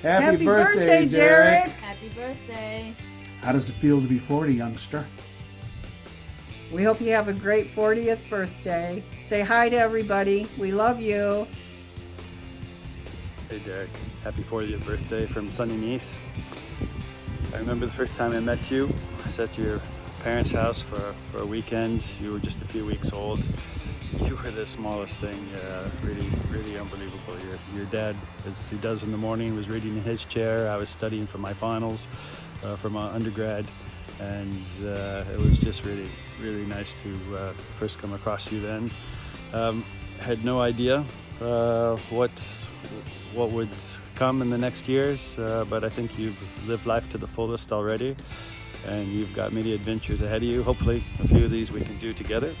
Happy birthday, Derek. Happy birthday. How does it feel to be 40, youngster? We hope you have a great 40th birthday. Say hi to everybody. We love you. Hey Derek, happy 40th birthday from sunny Nice. I remember the first time I met you. I was at your parents' house for a weekend. You were just a few weeks old. You were the smallest thing, really unbelievable. Your dad, as he does in the morning, was reading in his chair. I was studying for my finals for my undergrad, and it was just really nice to first come across you then. Had no idea what would come in the next years, but I think you've lived life to the fullest already, and you've got many adventures ahead of you. Hopefully a few of these we can do together,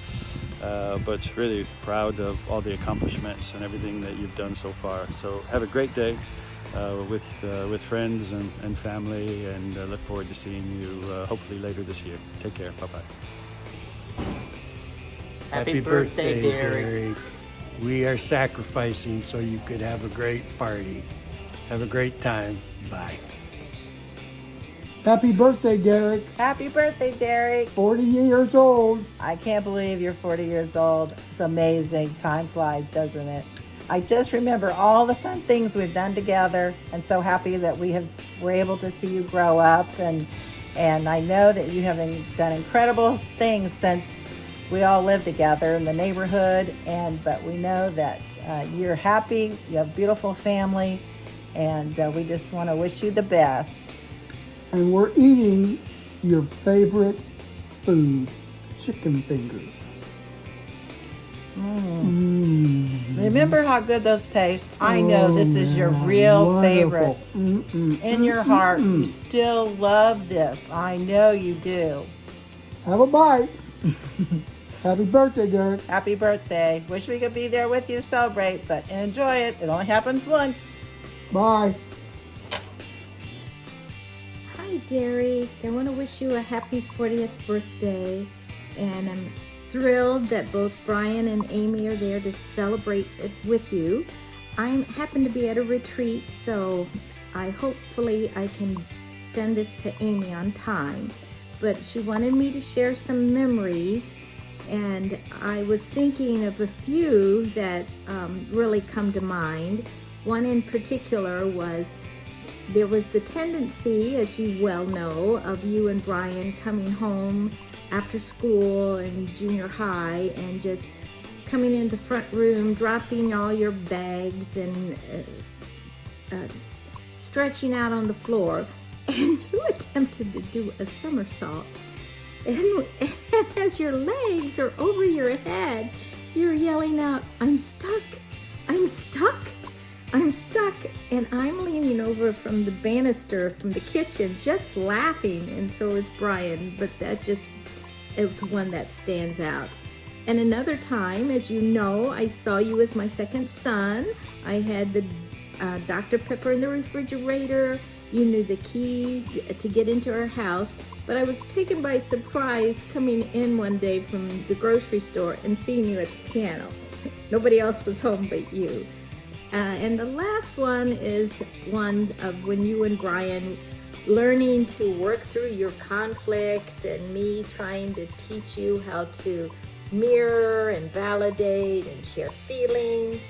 but really proud of all the accomplishments and everything that you've done so far. So have a great day with friends and family, and look forward to seeing you hopefully later this year. Take care. Bye-bye. Happy birthday, Derek. We are sacrificing so you could have a great party. Have a great time. Bye. Happy birthday, Derek. Happy birthday, Derek. 40 years old. I can't believe you're 40 years old. It's amazing. Time flies, doesn't it? I just remember all the fun things we've done together, and so happy that were able to see you grow up, and I know that you have done incredible things since we all live together in the neighborhood, but we know that you're happy, you have a beautiful family, and we just want to wish you the best. And we're eating your favorite food, chicken fingers. Remember how good those taste? I know this is your real wonderful. favorite. In your heart, you still love this. I know you do. Have a bite. Happy birthday, Derek. Happy birthday. Wish we could be there with you to celebrate, but enjoy it. It only happens once. Bye. Hi, Derek. I want to wish you a happy 40th birthday, and I'm thrilled that both Brian and Amy are there to celebrate it with you. I happen to be at a retreat, so hopefully I can send this to Amy on time, but she wanted me to share some memories, and I was thinking of a few that really come to mind. One in particular was, there was the tendency, as you well know, of you and Brian coming home after school and junior high and just coming in the front room, dropping all your bags and stretching out on the floor. And you attempted to do a somersault. And as your legs are over your head, you're yelling out, "I'm stuck, I'm stuck, I'm stuck." And I'm leaning over from the banister from the kitchen, just laughing, and so is Brian, but it's one that stands out. And another time, as you know, I saw you as my second son. I had the Dr. Pepper in the refrigerator. You knew the key to get into our house, but I was taken by surprise coming in one day from the grocery store and seeing you at the piano. Nobody else was home but you. And the last one is one of when you and Brian learning to work through your conflicts, and me trying to teach you how to mirror and validate and share feelings,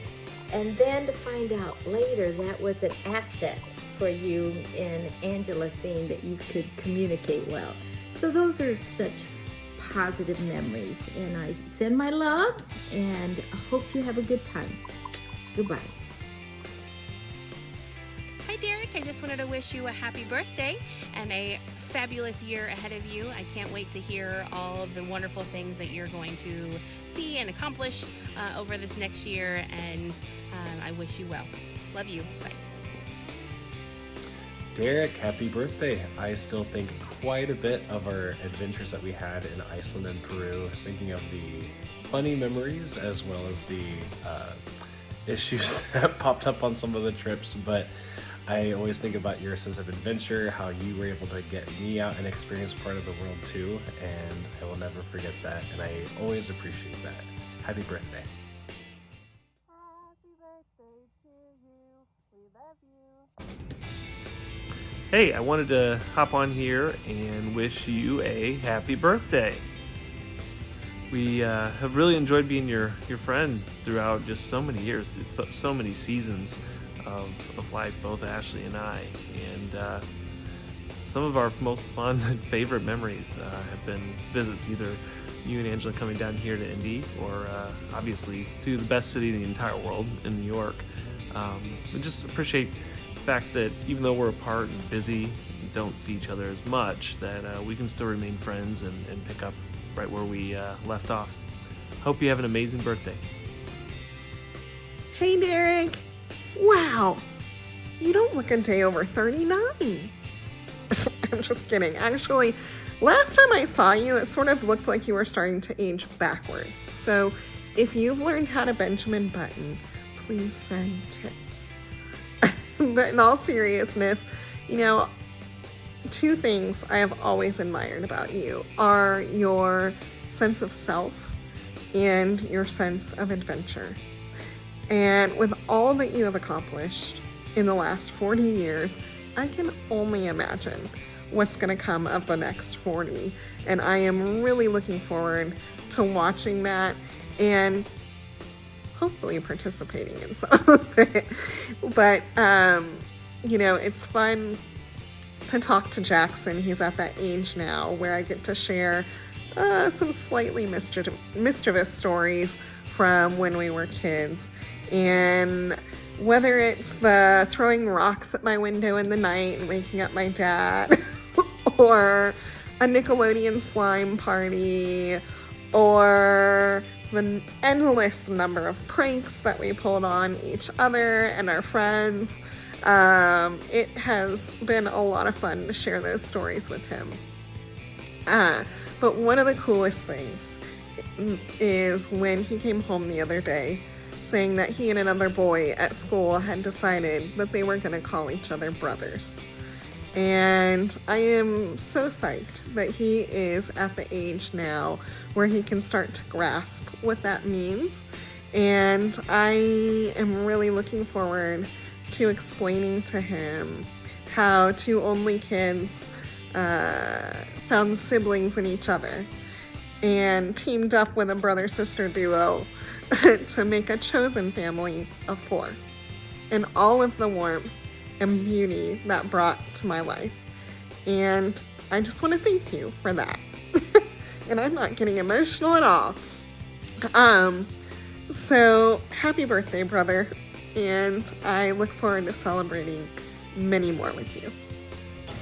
and then to find out later that was an asset for you and Angela, seeing that you could communicate well. So those are such positive memories, and I send my love and I hope you have a good time. Goodbye. Hi Derek, I just wanted to wish you a happy birthday and a fabulous year ahead of you. I can't wait to hear all of the wonderful things that you're going to see and accomplish over this next year, and I wish you well. Love you. Bye. Derek, happy birthday. I still think quite a bit of our adventures that we had in Iceland and Peru, thinking of the funny memories as well as the issues that popped up on some of the trips, but I always think about your sense of adventure, how you were able to get me out and experience part of the world too, and I will never forget that, and I always appreciate that. Happy birthday. Happy birthday to you. We love you. Hey, I wanted to hop on here and wish you a happy birthday. We have really enjoyed being your friend throughout just so many years, so many seasons of life, both Ashley and I. And some of our most fun and favorite memories have been visits, either you and Angela coming down here to Indy, or obviously to the best city in the entire world, in New York. We just appreciate the fact that even though we're apart and busy and don't see each other as much, that we can still remain friends and pick up right where we left off. Hope you have an amazing birthday. Hey, Derek. Wow, you don't look a day over 39. I'm just kidding. Actually, last time I saw you, it sort of looked like you were starting to age backwards. So if you've learned how to Benjamin Button, please send tips. But in all seriousness, you know, two things I have always admired about you are your sense of self and your sense of adventure. And with all that you have accomplished in the last 40 years, I can only imagine what's going to come of the next 40. And I am really looking forward to watching that and hopefully participating in some of it. But, you know, it's fun to talk to Jackson. He's at that age now where I get to share some slightly mischievous stories from when we were kids. And whether it's the throwing rocks at my window in the night and waking up my dad, or a Nickelodeon slime party, or the endless number of pranks that we pulled on each other and our friends. It has been a lot of fun to share those stories with him. But one of the coolest things is when he came home the other day saying that he and another boy at school had decided that they were going to call each other brothers. And I am so psyched that he is at the age now where he can start to grasp what that means. And I am really looking forward to explaining to him how two only kids found siblings in each other and teamed up with a brother-sister duo to make a chosen family of 4. And all of the warmth and beauty that brought to my life. And I just want to thank you for that. And I'm not getting emotional at all. So happy birthday, brother. And I look forward to celebrating many more with you.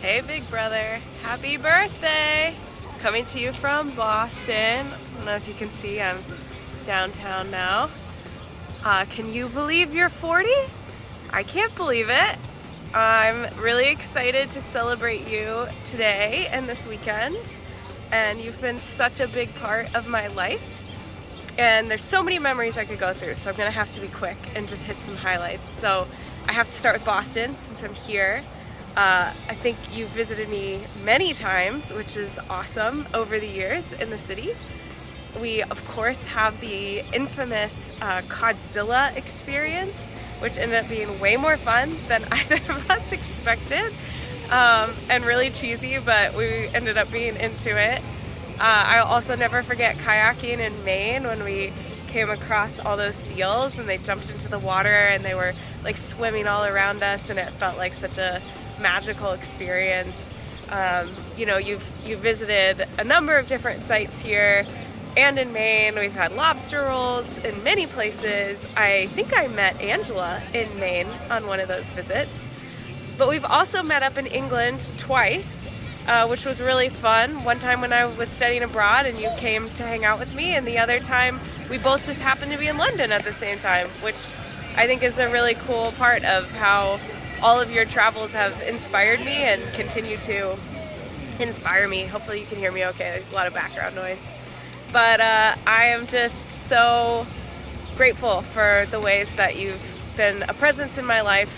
Hey, big brother. Happy birthday. Coming to you from Boston. I don't know if you can see, I'm downtown now. Can you believe you're 40? I can't believe it. I'm really excited to celebrate you today and this weekend. And you've been such a big part of my life. And there's so many memories I could go through, so I'm gonna have to be quick and just hit some highlights. So I have to start with Boston since I'm here. I think you've visited me many times, which is awesome, over the years in the city. We, of course, have the infamous Codzilla experience, which ended up being way more fun than either of us expected, and really cheesy, but we ended up being into it. I'll also never forget kayaking in Maine when we came across all those seals and they jumped into the water and they were like swimming all around us, and it felt like such a magical experience. You know, you've visited a number of different sites here and in Maine. We've had lobster rolls in many places. I think I met Angela in Maine on one of those visits. But we've also met up in England twice, which was really fun. One time when I was studying abroad and you came to hang out with me, and the other time we both just happened to be in London at the same time, which I think is a really cool part of how all of your travels have inspired me and continue to inspire me. Hopefully you can hear me okay. There's a lot of background noise. But I am just so grateful for the ways that you've been a presence in my life,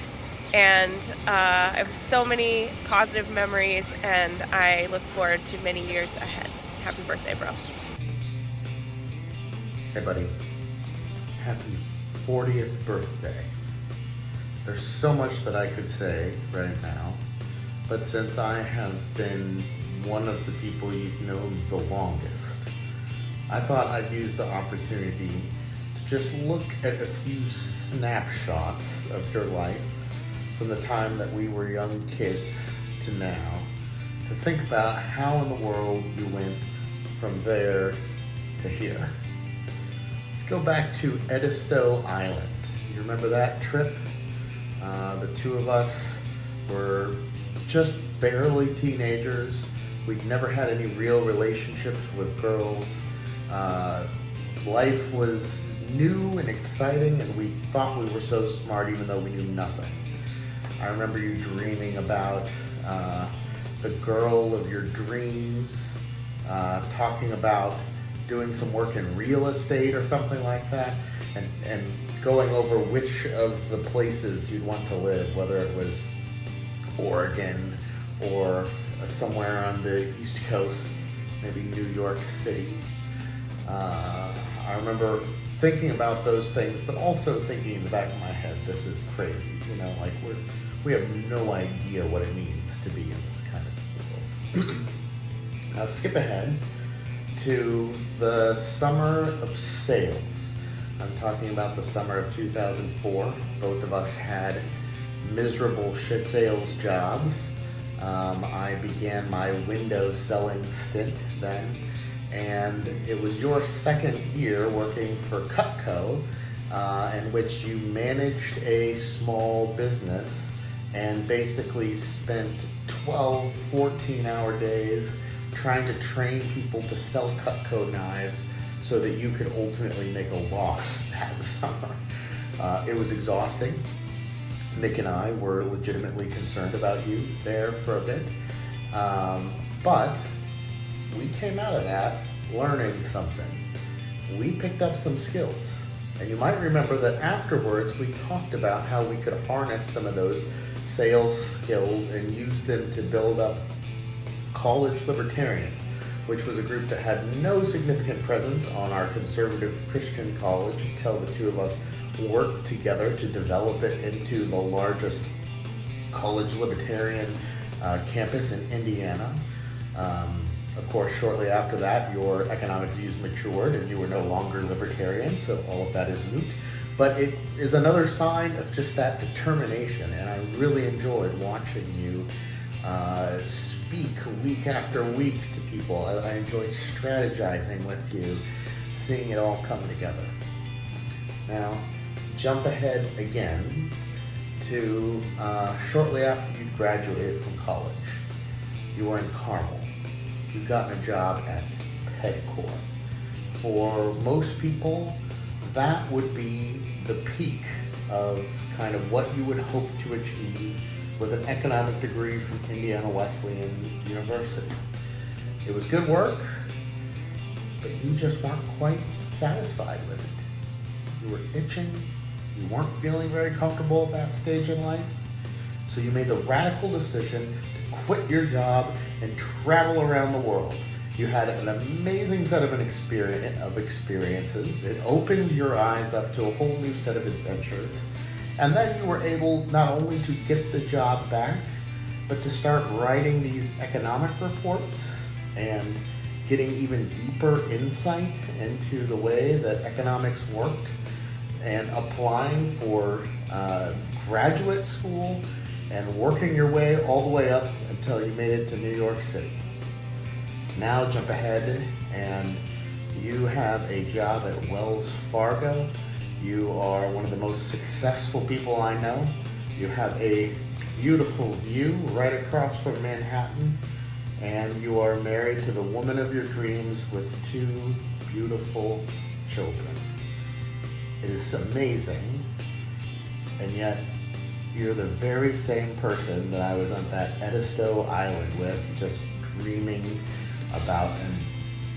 and I have so many positive memories, and I look forward to many years ahead. Happy birthday, bro. Hey, buddy. Happy 40th birthday. There's so much that I could say right now, but since I have been one of the people you've known the longest, I thought I'd use the opportunity to just look at a few snapshots of your life from the time that we were young kids to now, to think about how in the world you went from there to here. Let's go back to Edisto Island. You remember that trip? The two of us were just barely teenagers. We'd never had any real relationships with girls. Life was new and exciting, and we thought we were so smart even though we knew nothing. I remember you dreaming about the girl of your dreams, talking about doing some work in real estate or something like that, and going over which of the places you'd want to live, whether it was Oregon or somewhere on the East Coast, maybe New York City. I remember thinking about those things, but also thinking in the back of my head, this is crazy, you know, like we have no idea what it means to be in this kind of world. Now skip ahead to the summer of sales. I'm talking about the summer of 2004. Both of us had miserable sales jobs. I began my window selling stint then, and it was your second year working for Cutco, in which you managed a small business and basically spent 12, 14-hour days trying to train people to sell Cutco knives so that you could ultimately make a loss that summer. It was exhausting. Nick and I were legitimately concerned about you there for a bit. But we came out of that learning something. We picked up some skills. And you might remember that afterwards we talked about how we could harness some of those sales skills and use them to build up College Libertarians, which was a group that had no significant presence on our conservative Christian college until the two of us worked together to develop it into the largest college libertarian campus in Indiana. Of course, shortly after that, your economic views matured and you were no longer libertarian, so all of that is moot. But it is another sign of just that determination, and I really enjoyed watching you speak week after week to people. I enjoyed strategizing with you, seeing it all come together. Now, jump ahead again to shortly after you graduated from college. You were in Carmel. You've gotten a job at Pedcore. For most people, that would be the peak of kind of what you would hope to achieve with an economic degree from Indiana Wesleyan University. It was good work, but you just weren't quite satisfied with it. You were itching, you weren't feeling very comfortable at that stage in life, so you made the radical decision to quit your job and travel around the world. You had an amazing set of experiences. It opened your eyes up to a whole new set of adventures. And then you were able not only to get the job back, but to start writing these economic reports and getting even deeper insight into the way that economics worked and applying for graduate school and working your way all the way up until you made it to New York City. Now jump ahead and you have a job at Wells Fargo. You are one of the most successful people I know. You have a beautiful view right across from Manhattan, and you are married to the woman of your dreams with 2 beautiful children. It is amazing, and yet you're the very same person that I was on that Edisto Island with, just dreaming about an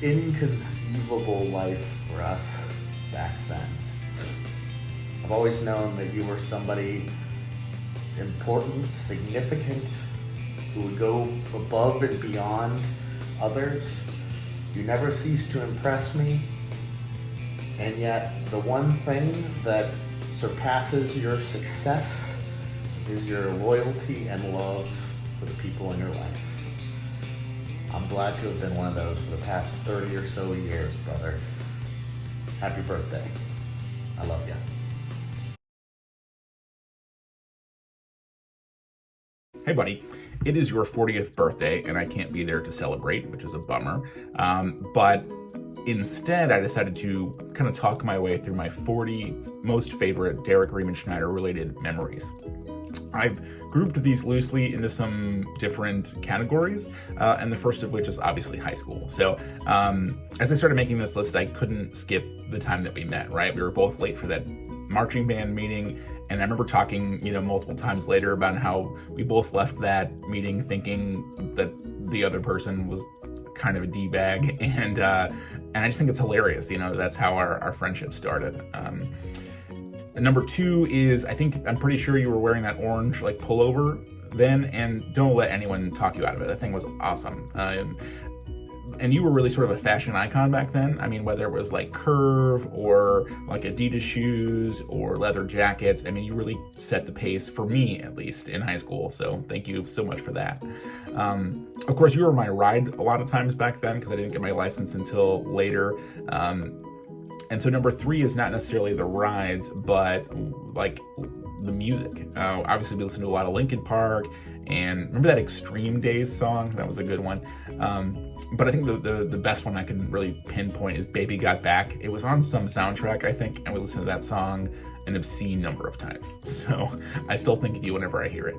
inconceivable life for us back then. I've always known that you were somebody important, significant, who would go above and beyond others. You never ceased to impress me, and yet the one thing that surpasses your success is your loyalty and love for the people in your life. I'm glad to have been one of those for the past 30 or so years, brother. Happy birthday. I love you. Hey buddy, it is your 40th birthday and I can't be there to celebrate, which is a bummer. But instead I decided to kind of talk my way through my 40 most favorite Derek Riemenschneider related memories. I've grouped these loosely into some different categories, and the first of which is obviously high school. So as I started making this list, I couldn't skip the time that we met, right? We were both late for that marching band meeting, and I remember talking, multiple times later about how we both left that meeting thinking that the other person was kind of a D-bag, and I just think it's hilarious, that's how our friendship started. Number two is, I'm pretty sure you were wearing that orange pullover then, and don't let anyone talk you out of it. That thing was awesome. And you were really sort of a fashion icon back then. I mean, whether it was Curve or Adidas shoes or leather jackets, you really set the pace for me, at least in high school. So thank you so much for that. Of course, you were my ride a lot of times back then because I didn't get my license until later. And so number three is not necessarily the rides, but the music. Obviously, we listened to a lot of Linkin Park, and remember that Extreme Days song? That was a good one. But I think the best one I can really pinpoint is Baby Got Back. It was on some soundtrack, I think, and we listened to that song an obscene number of times. So I still think of you whenever I hear it.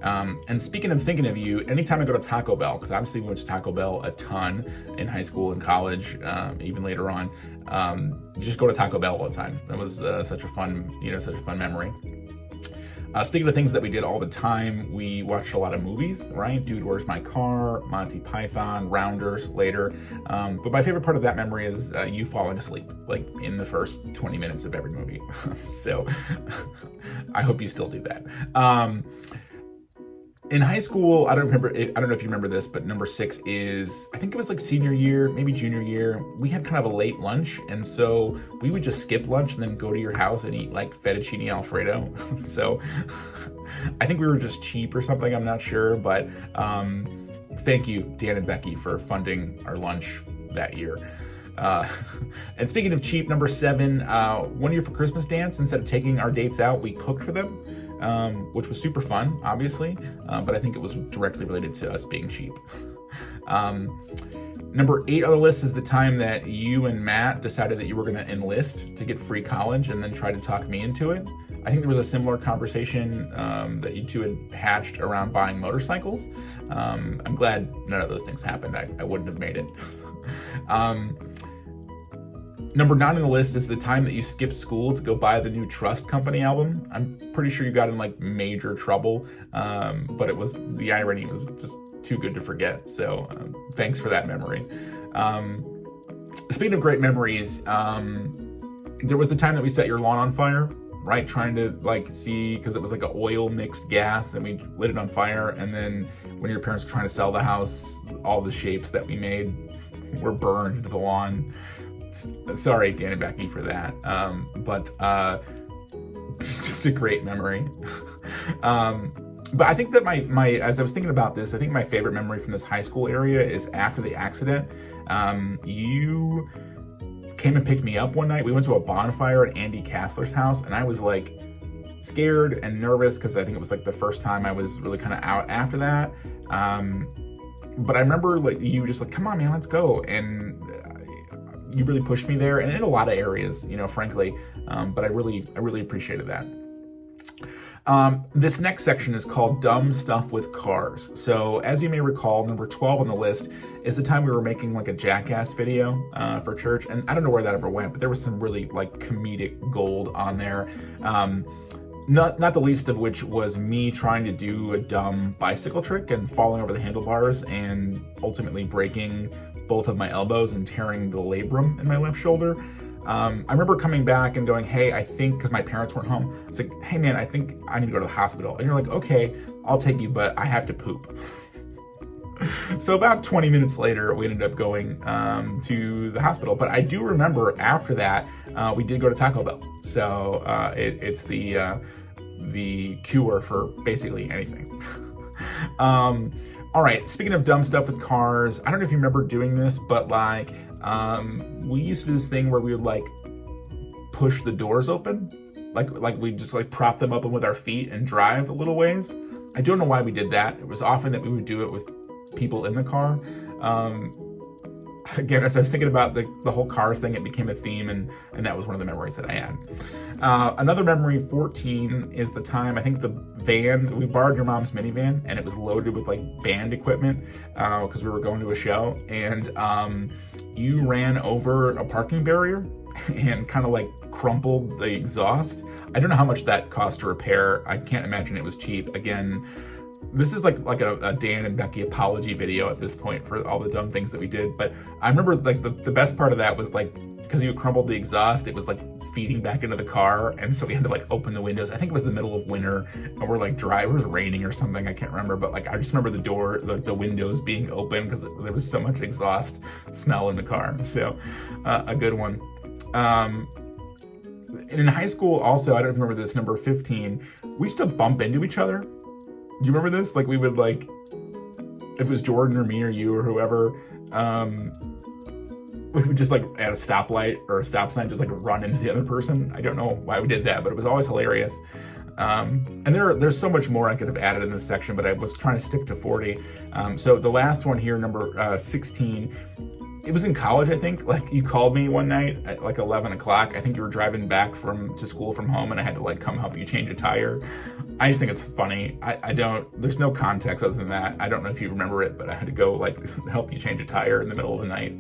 And speaking of thinking of you, anytime I go to Taco Bell, because obviously we went to Taco Bell a ton in high school and college, even later on, just go to Taco Bell all the time. That was such a fun memory. Speaking of things that we did all the time, we watched a lot of movies, right? Dude, Where's My Car, Monty Python, Rounders later. But my favorite part of that memory is you falling asleep, in the first 20 minutes of every movie. So I hope you still do that. In high school, I don't know if you remember this, but number 6 is, I think it was senior year, maybe junior year, we had kind of a late lunch, and so we would just skip lunch and then go to your house and eat fettuccine Alfredo. So I think we were just cheap or something, I'm not sure, but thank you, Dan and Becky, for funding our lunch that year. And speaking of cheap, number 7, one year for Christmas dance, instead of taking our dates out, we cooked for them. Which was super fun, obviously, but I think it was directly related to us being cheap. Number 8 on the list is the time that you and Matt decided that you were going to enlist to get free college and then try to talk me into it. I think there was a similar conversation that you two had hatched around buying motorcycles. I'm glad none of those things happened. I wouldn't have made it. Number 9 on the list is the time that you skipped school to go buy the new Trust Company album. I'm pretty sure you got in major trouble, but the irony was just too good to forget. So thanks for that memory. Speaking of great memories, there was the time that we set your lawn on fire, right? Trying to see, because it was an oil mixed gas, and we lit it on fire. And then when your parents were trying to sell the house, all the shapes that we made were burned into the lawn. Sorry, Dan and Becky, for that. But it's just a great memory. But I think that my as I was thinking about this, I think my favorite memory from this high school area is after the accident. You came and picked me up one night. We went to a bonfire at Andy Kassler's house, and I was scared and nervous because I think it was the first time I was really kind of out after that. But I remember you just come on, man, let's go. And you really pushed me there, and in a lot of areas, frankly, but I really appreciated that. This next section is called Dumb Stuff with Cars. So as you may recall, number 12 on the list is the time we were making a Jackass video for church, and I don't know where that ever went, but there was some really comedic gold on there. Not the least of which was me trying to do a dumb bicycle trick and falling over the handlebars and ultimately breaking both of my elbows and tearing the labrum in my left shoulder. I remember coming back and going, hey, I think, because my parents weren't home, it's hey man, I think I need to go to the hospital. And you're okay, I'll take you, but I have to poop. So about 20 minutes later, we ended up going to the hospital. But I do remember after that, we did go to Taco Bell. So it's the cure for basically anything. All right, speaking of dumb stuff with cars, I don't know if you remember doing this, but like, we used to do this thing where we would like push the doors open. Like we just like prop them open with our feet and drive a little ways. I don't know why we did that. It was often that we would do it with people in the car. Again, as I was thinking about the whole cars thing, it became a theme, and that was one of the memories that I had. Another memory, 14, is the time, I think the van, we borrowed your mom's minivan, and it was loaded with like band equipment because we were going to a show, and you ran over a parking barrier and kind of like crumpled the exhaust. I don't know how much that cost to repair. I can't imagine it was cheap. Again, this is like a Dan and Becky apology video at this point for all the dumb things that we did. But I remember like the best part of that was like, because you crumbled the exhaust, it was like feeding back into the car. And so we had to like open the windows. I think it was the middle of winter, and we're like dry, it was raining or something. I can't remember, but like, I just remember the windows being open because there was so much exhaust smell in the car. So a good one. And in high school also, I don't remember this, number 15, we used to bump into each other. Do you remember this? Like we would like, if it was Jordan or me or you or whoever, we would just like at a stoplight or a stop sign, just like run into the other person. I don't know why we did that, but it was always hilarious. And there's so much more I could have added in this section, but I was trying to stick to 40. So the last one here, number 16, it was in college, I think. Like you called me one night at like 11 o'clock. I think you were driving back to school from home, and I had to like come help you change a tire. I just think it's funny. There's no context other than that. I don't know if you remember it, but I had to go like help you change a tire in the middle of the night.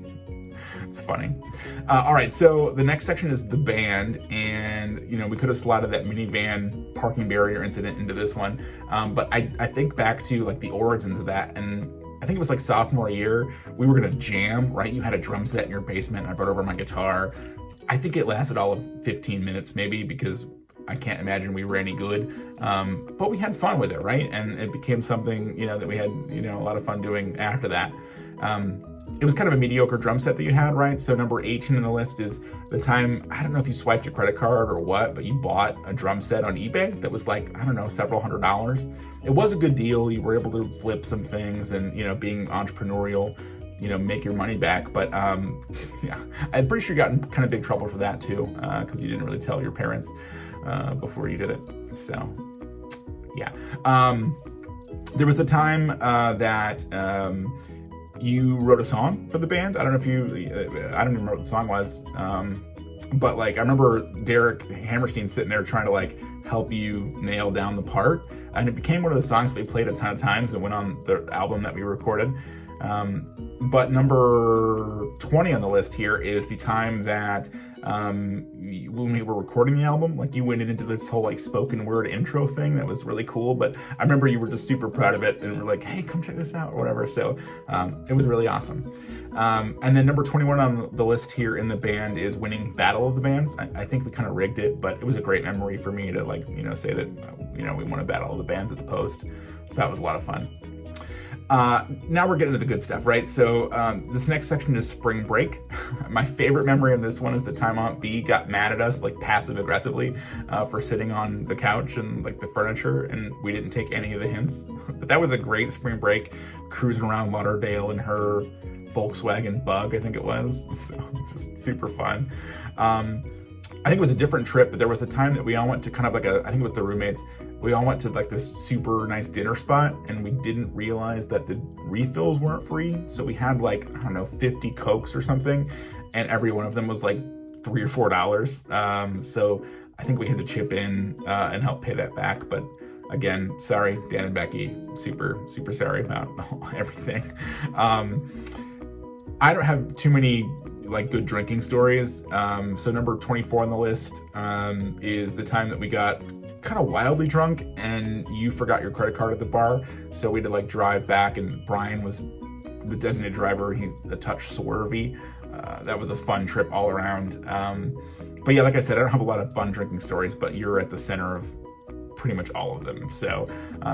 It's funny. All right, so the next section is the band, and we could have slotted that minivan parking barrier incident into this one, but I think back to like the origins of that, and I think it was like sophomore year, we were gonna jam, right? You had a drum set in your basement, and I brought over my guitar. I think it lasted all of 15 minutes maybe, because I can't imagine we were any good, but we had fun with it, right? And it became something, that we had, a lot of fun doing after that. It was kind of a mediocre drum set that you had, right? So number 18 on the list is the time, I don't know if you swiped your credit card or what, but you bought a drum set on eBay that was like, I don't know, several $100s. It was a good deal. You were able to flip some things and, being entrepreneurial, make your money back. But yeah, I'm pretty sure you got in kind of big trouble for that too, because you didn't really tell your parents before you did it. So yeah. There was a time that you wrote a song for the band. I don't know if I don't even remember what the song was. But like, I remember Derek Hammerstein sitting there trying to like help you nail down the part. And it became one of the songs that we played a ton of times and went on the album that we recorded. But number 20 on the list here is the time that when we were recording the album, like you went into this whole like spoken word intro thing that was really cool. But I remember you were just super proud of it and were like, hey, come check this out or whatever. So it was really awesome. And then number 21 on the list here in the band is winning Battle of the Bands. I think we kind of rigged it, but it was a great memory for me to like, say that, we won a Battle of the Bands at the Post. So that was a lot of fun. Now we're getting to the good stuff, right? So this next section is spring break. My favorite memory of this one is the time Aunt B got mad at us, like passive aggressively, for sitting on the couch and like the furniture, and we didn't take any of the hints. But that was a great spring break, cruising around Lauderdale in her Volkswagen Bug, I think it was. So just super fun. I think it was a different trip, but there was a time that we all went to kind of like I think it was the roommates, we all went to like this super nice dinner spot, and we didn't realize that the refills weren't free. So we had like, I don't know, 50 Cokes or something, and every one of them was like $3 or $4. So I think we had to chip in and help pay that back. But again, sorry, Dan and Becky, super, super sorry about everything. I don't have too many like good drinking stories. So number 24 on the list is the time that we got kind of wildly drunk and you forgot your credit card at the bar. So we had to like drive back, and Brian was the designated driver. He's a touch swervy. That was a fun trip all around. But yeah, like I said, I don't have a lot of fun drinking stories, but you're at the center of pretty much all of them. So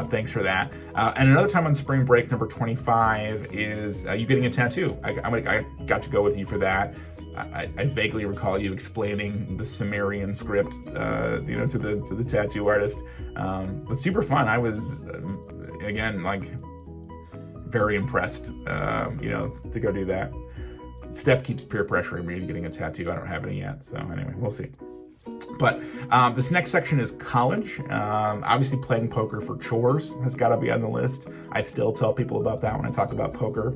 thanks for that. And another time on spring break, number 25, is you getting a tattoo. I got to go with you for that. I vaguely recall you explaining the Sumerian script, to the tattoo artist. But super fun. I was, again, like very impressed, to go do that. Steph keeps peer pressuring me and getting a tattoo. I don't have any yet, so anyway, we'll see. But this next section is college. Obviously, playing poker for chores has got to be on the list. I still tell people about that when I talk about poker.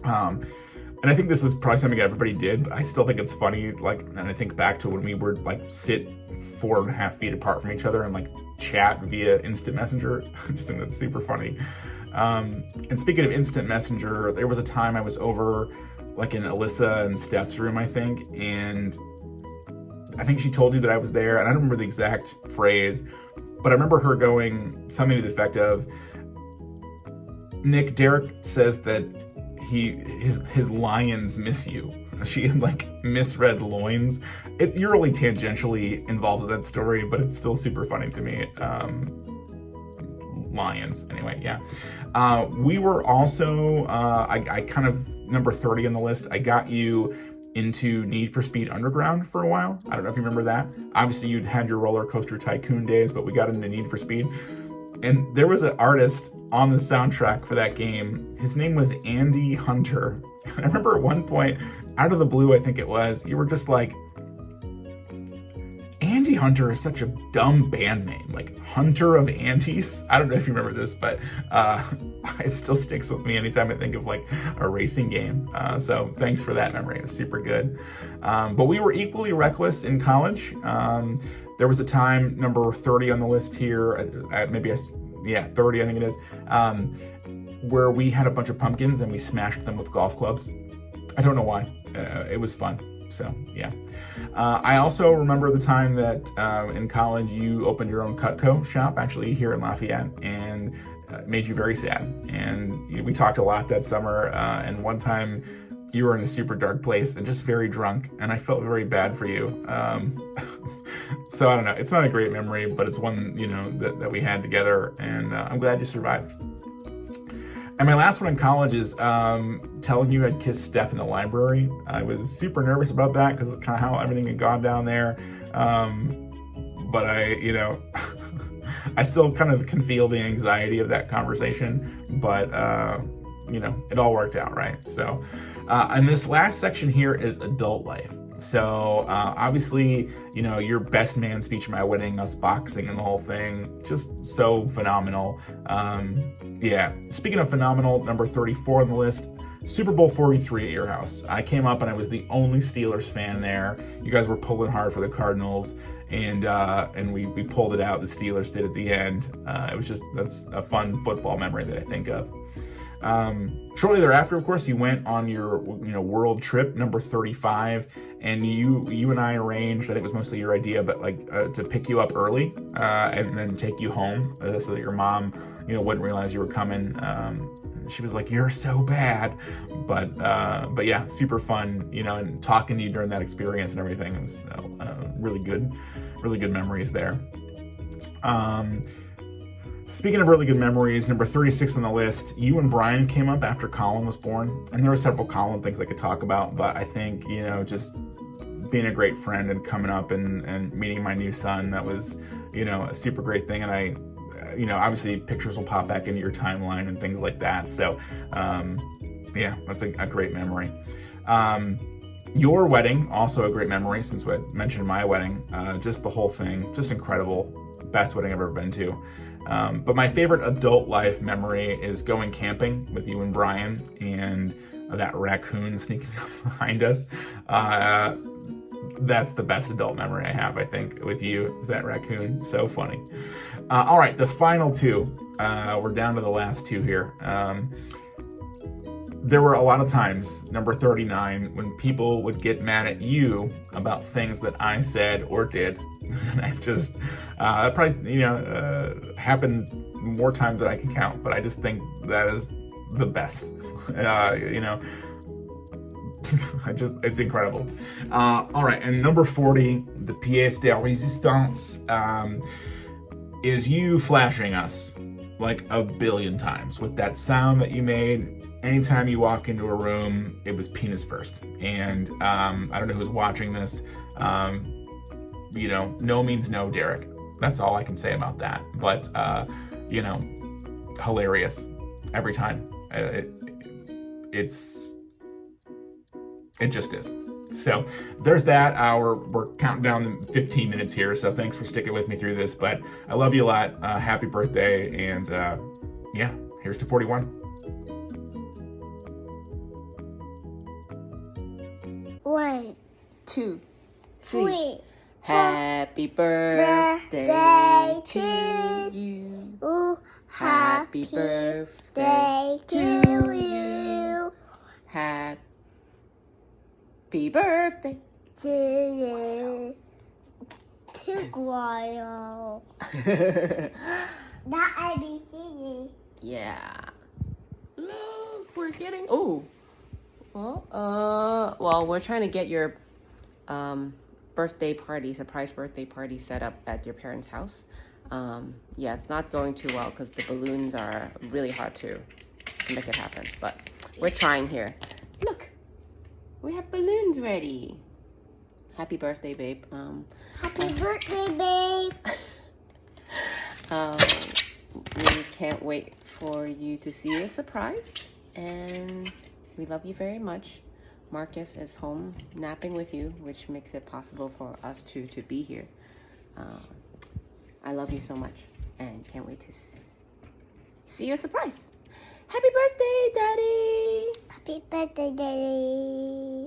And I think this is probably something that everybody did, but I still think it's funny, and I think back to when we were, sit 4.5 feet apart from each other and, chat via instant messenger. I just think that's super funny. And speaking of instant messenger, there was a time I was over, in Alyssa and Steph's room, I think, and I think she told you that I was there, and I don't remember the exact phrase, but I remember her going something to the effect of, Nick, Derek says that his lions miss you. She had misread loins. You're only tangentially involved with that story, but it's still super funny to me. Lions, anyway, yeah. We were also, I kind of, number 30 on the list, I got you into Need for Speed Underground for a while. I don't know if you remember that. Obviously, you'd had your Roller Coaster Tycoon days, but we got into Need for Speed. And there was an artist on the soundtrack for that game. His name was Andy Hunter. And I remember at one point, out of the blue, I think it was, you were just like, Andy Hunter is such a dumb band name, Hunter of Andes. I don't know if you remember this, but it still sticks with me anytime I think of a racing game. So thanks for that memory. It was super good. But we were equally reckless in college. There was a time, number 30 on the list here, 30 I think it is, where we had a bunch of pumpkins and we smashed them with golf clubs. I don't know why. It was fun. So, yeah. I also remember the time that in college you opened your own Cutco shop, actually here in Lafayette, and it made you very sad. And we talked a lot that summer, and one time you were in a super dark place and just very drunk, and I felt very bad for you. So I don't know. It's not a great memory, but it's one, that we had together, and I'm glad you survived. And my last one in college is telling you I'd kissed Steph in the library. I was super nervous about that because it's kind of how everything had gone down there. But I, I still kind of can feel the anxiety of that conversation, but, it all worked out, right? So, and this last section here is adult life. So obviously, your best man speech at my wedding, us boxing and the whole thing, just so phenomenal. Yeah, speaking of phenomenal, number 34 on the list, Super Bowl 43 at your house. I came up and I was the only Steelers fan there. You guys were pulling hard for the Cardinals, and we pulled it out. The Steelers did at the end. That's a fun football memory that I think of. Shortly thereafter, of course, you went on your world trip, number 35, and you and I arranged, I think it was mostly your idea, but to pick you up early and then take you home so that your mom wouldn't realize you were coming. She was like, "You're so bad," but yeah, super fun, and talking to you during that experience and everything. It was really good memories there. Speaking of really good memories, number 36 on the list, you and Brian came up after Colin was born, and there were several Colin things I could talk about, but I think, just being a great friend and coming up and meeting my new son, that was, a super great thing, and I, obviously pictures will pop back into your timeline and things like that, so, yeah, that's a great memory. Your wedding, also a great memory, since I mentioned my wedding, just the whole thing, just incredible, best wedding I've ever been to. But my favorite adult life memory is going camping with you and Brian and that raccoon sneaking up behind us. That's the best adult memory I have, I think, with you, is that raccoon. So funny. All right, the final two. We're down to the last two here. There were a lot of times, number 39, when people would get mad at you about things that I said or did. And I just, that probably, happened more times than I can count, but I just think that is the best. It's incredible. All right, and number 40, the pièce de résistance, is you flashing us like a billion times with that sound that you made. Anytime you walk into a room, it was penis first. And I don't know who's watching this. No means no, Derek. That's all I can say about that. But, hilarious every time. It just is. So there's that. We're counting down the 15 minutes here, so thanks for sticking with me through this. But I love you a lot. Happy birthday, and yeah, here's to 41. 1, 2, 3. Happy birthday to you. Happy birthday to you. Happy birthday to you. To Not ABCD. Yeah. Look, we're getting. Oh. Well, we're trying to get your birthday party, surprise birthday party set up at your parents' house. Yeah, it's not going too well because the balloons are really hard to make it happen. But we're trying here. Look, we have balloons ready. Happy birthday, babe. Happy birthday, babe. We can't wait for you to see the surprise, and we love you very much. Marcus is home napping with you, which makes it possible for us two to be here. I love you so much, and can't wait to see your surprise. Happy birthday, Daddy! Happy birthday, Daddy!